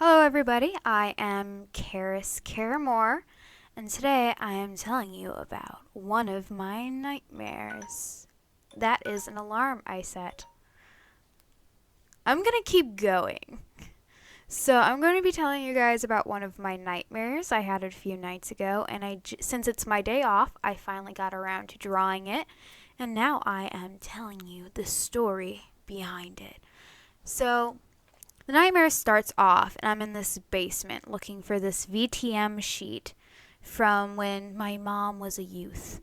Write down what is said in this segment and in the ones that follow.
Hello, everybody. I am Karis Caramore, and today I am telling you about one of my nightmares. That is an alarm I set. I'm gonna keep going. So, I'm going to be telling you guys about one of my nightmares I had a few nights ago, and since it's my day off, I finally got around to drawing it, and now I am telling you the story behind it. So, the nightmare starts off, and I'm in this basement looking for this VTM sheet from when my mom was a youth.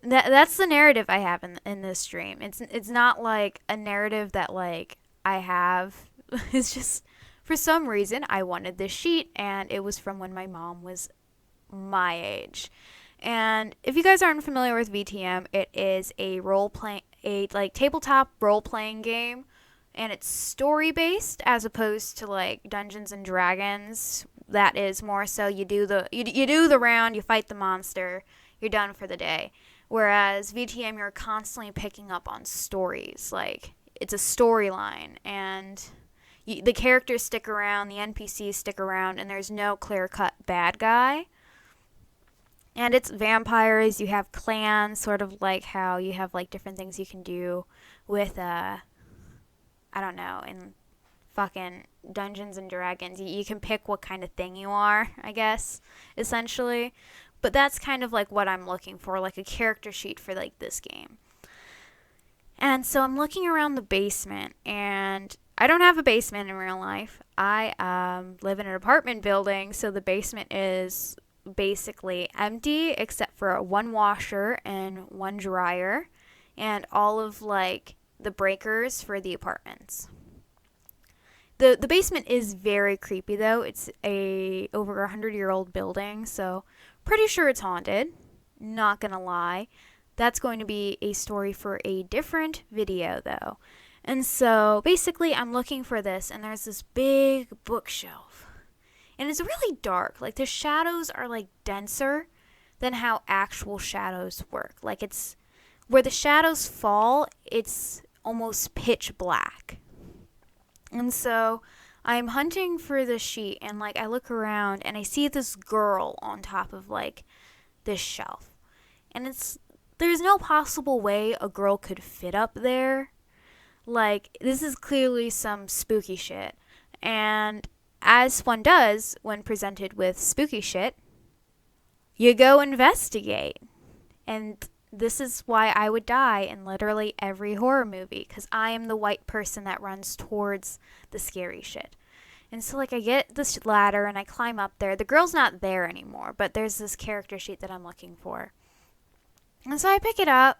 That's the narrative I have in this dream. It's not like a narrative that like I have. It's just for some reason I wanted this sheet, and it was from when my mom was my age. And if you guys aren't familiar with VTM, it is a like tabletop role playing game, and it's story based as opposed to like Dungeons and Dragons. That is more so you do the round, you fight the monster, you're done for the day. Whereas VTM, you're constantly picking up on stories. Like it's a storyline, and the characters stick around, the NPCs stick around, and there's no clear cut bad guy. And it's vampires. You have clans, sort of like how you have like different things you can do with I don't know, in fucking Dungeons and Dragons. You can pick what kind of thing you are, I guess, essentially. But that's kind of like what I'm looking for, like a character sheet for like this game. And so I'm looking around the basement, and I don't have a basement in real life. I live in an apartment building, so the basement is basically empty except for one washer and one dryer and all of like the breakers for the apartments. The basement is very creepy though. It's a over 100-year-old building, so pretty sure it's haunted. Not gonna lie. That's going to be a story for a different video though. And so basically I'm looking for this, and there's this big bookshelf. And it's really dark. Like the shadows are like denser than how actual shadows work. Like it's where the shadows fall, it's almost pitch black. And so I'm hunting for the sheet, and like I look around and I see this girl on top of like this shelf. And there's no possible way a girl could fit up there. Like this is clearly some spooky shit. And as one does when presented with spooky shit, you go investigate. And this is why I would die in literally every horror movie, because I am the white person that runs towards the scary shit. And so, like, I get this ladder and I climb up there. The girl's not there anymore, but there's this character sheet that I'm looking for. And so I pick it up,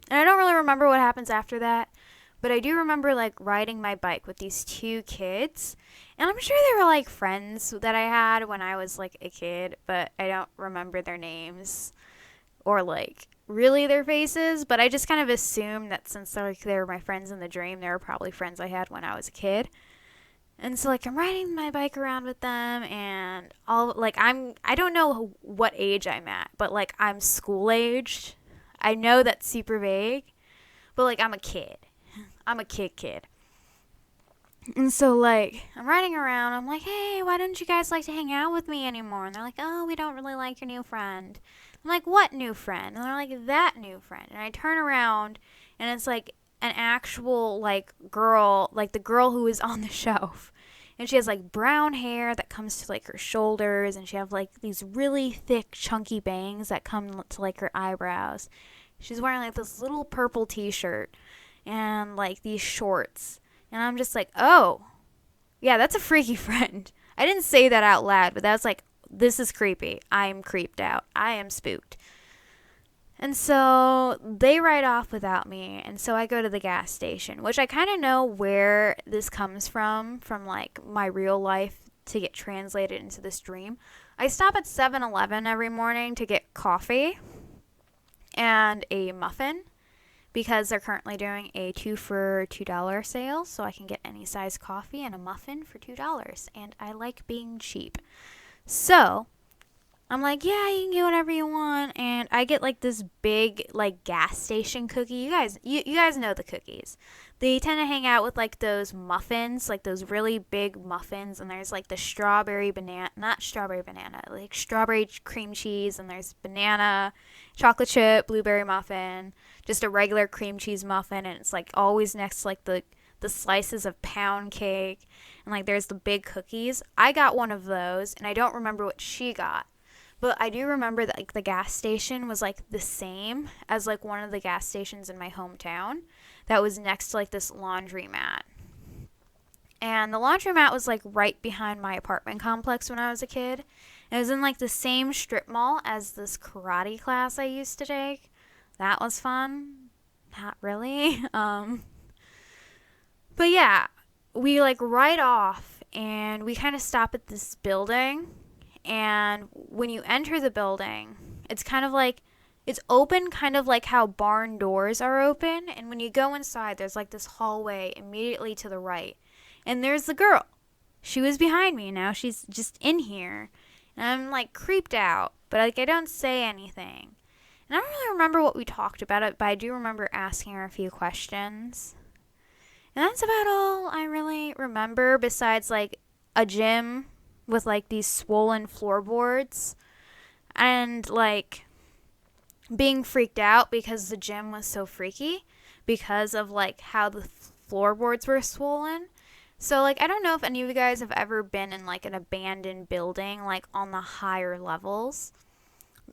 and I don't really remember what happens after that, but I do remember, like, riding my bike with these two kids. And I'm sure they were, like, friends that I had when I was, like, a kid, but I don't remember their names or, like, really their faces, but I just kind of assumed that since they were my friends in the dream, they were probably friends I had when I was a kid. And so like I'm riding my bike around with them, and all like I don't know what age I'm at, but like I'm school aged. I know that's super vague, but like I'm a kid. I'm a kid. And so like I'm riding around, I'm like, "Hey, why don't you guys like to hang out with me anymore?" And they're like, "Oh, we don't really like your new friend." I'm like, "What new friend?" And they're like, "That new friend." And I turn around, and it's like an actual like girl, like the girl who is on the shelf. And she has like brown hair that comes to like her shoulders, and she have like these really thick chunky bangs that come to like her eyebrows. She's wearing like this little purple t-shirt and like these shorts. And I'm just like, "Oh, yeah, that's a freaky friend." I didn't say that out loud, but that's like, this is creepy. I'm creeped out. I am spooked. And so they ride off without me. And so I go to the gas station, which I kind of know where this comes from like my real life to get translated into this dream. I stop at 7-Eleven every morning to get coffee and a muffin because they're currently doing a 2 for $2 sale. So I can get any size coffee and a muffin for $2. And I like being cheap. So I'm like, yeah, you can get whatever you want, and I get like this big like gas station cookie. You guys know the cookies. They tend to hang out with like those muffins, like those really big muffins, and there's like the strawberry banana, not strawberry banana, like strawberry cream cheese, and there's banana, chocolate chip, blueberry muffin, just a regular cream cheese muffin, and it's like always next to like the slices of pound cake, and like there's the big cookies. I got one of those, and I don't remember what she got. But I do remember that like the gas station was like the same as like one of the gas stations in my hometown that was next to like this laundromat. And the laundromat was like right behind my apartment complex when I was a kid. It was in like the same strip mall as this karate class I used to take. That was fun. Not really. But yeah, we like ride off and we kind of stop at this building, and when you enter the building, it's kind of like it's open kind of like how barn doors are open, and when you go inside there's like this hallway immediately to the right, and there's the girl. She was behind me, now she's just in here, and I'm like creeped out, but like I don't say anything. And I don't really remember what we talked about it, but I do remember asking her a few questions. And that's about all I really remember, besides like a gym with like these swollen floorboards, and like being freaked out because the gym was so freaky because of like how the floorboards were swollen. So like I don't know if any of you guys have ever been in like an abandoned building like on the higher levels,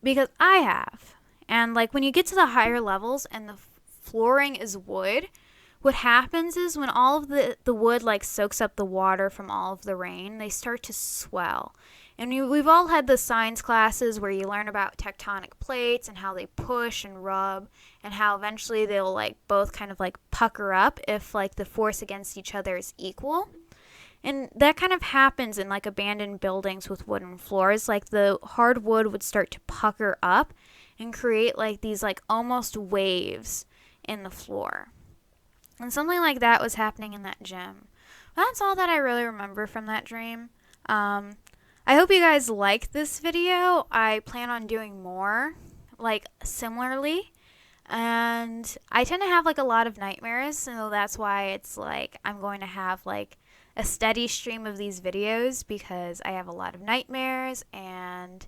because I have. And like when you get to the higher levels and the flooring is wood, what happens is when all of the wood like soaks up the water from all of the rain, they start to swell. And we've all had the science classes where you learn about tectonic plates and how they push and rub, and how eventually they'll like both kind of like pucker up if like the force against each other is equal. And that kind of happens in like abandoned buildings with wooden floors. Like the hardwood would start to pucker up and create like these like almost waves in the floor. And something like that was happening in that gym. That's all that I really remember from that dream. I hope you guys like this video. I plan on doing more, like similarly. And I tend to have like a lot of nightmares, so that's why it's like I'm going to have like a steady stream of these videos, because I have a lot of nightmares and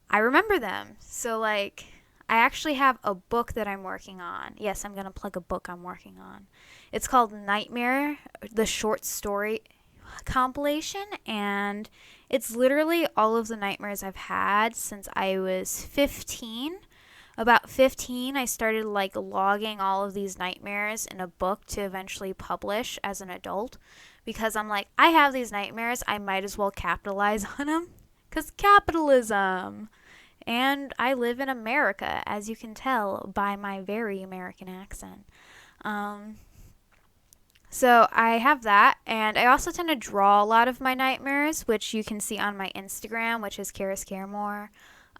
I remember them. So like I actually have a book that I'm working on. Yes, I'm going to plug a book I'm working on. It's called Nightmare, the short story compilation, and it's literally all of the nightmares I've had since I was 15. About 15, I started like logging all of these nightmares in a book to eventually publish as an adult, because I'm like, I have these nightmares, I might as well capitalize on them, because capitalism. And I live in America, as you can tell by my very American accent. So I have that, and I also tend to draw a lot of my nightmares, which you can see on my Instagram, which is Karis Caramore.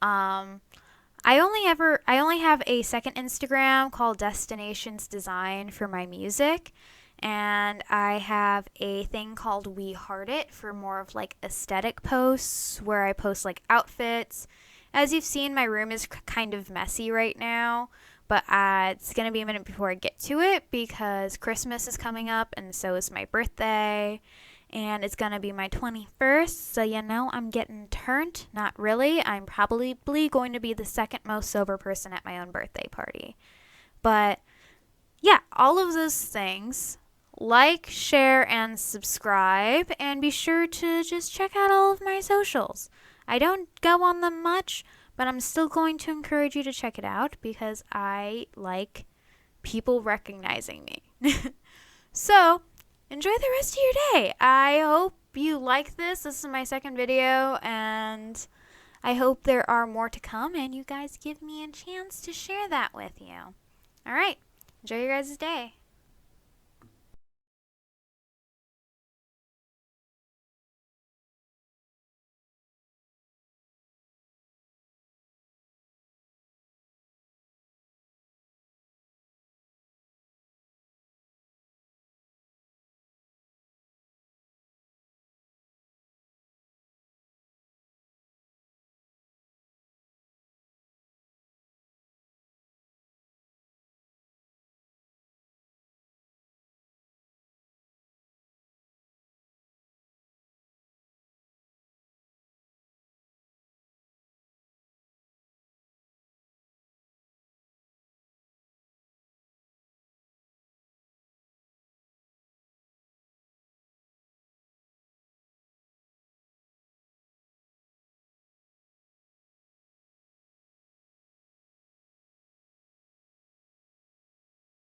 I only have a second Instagram called Destinations Design for my music, and I have a thing called We Heart It for more of like aesthetic posts, where I post like outfits. As you've seen, my room is kind of messy right now, but it's going to be a minute before I get to it, because Christmas is coming up and so is my birthday, and it's going to be my 21st, so you know I'm getting turned. Not really. I'm probably going to be the second most sober person at my own birthday party. But yeah, all of those things. Like, share, and subscribe, and be sure to just check out all of my socials. I don't go on them much, but I'm still going to encourage you to check it out, because I like people recognizing me. So, enjoy the rest of your day. I hope you like this. This is my second video, and I hope there are more to come, and you guys give me a chance to share that with you. Alright, enjoy your guys' day.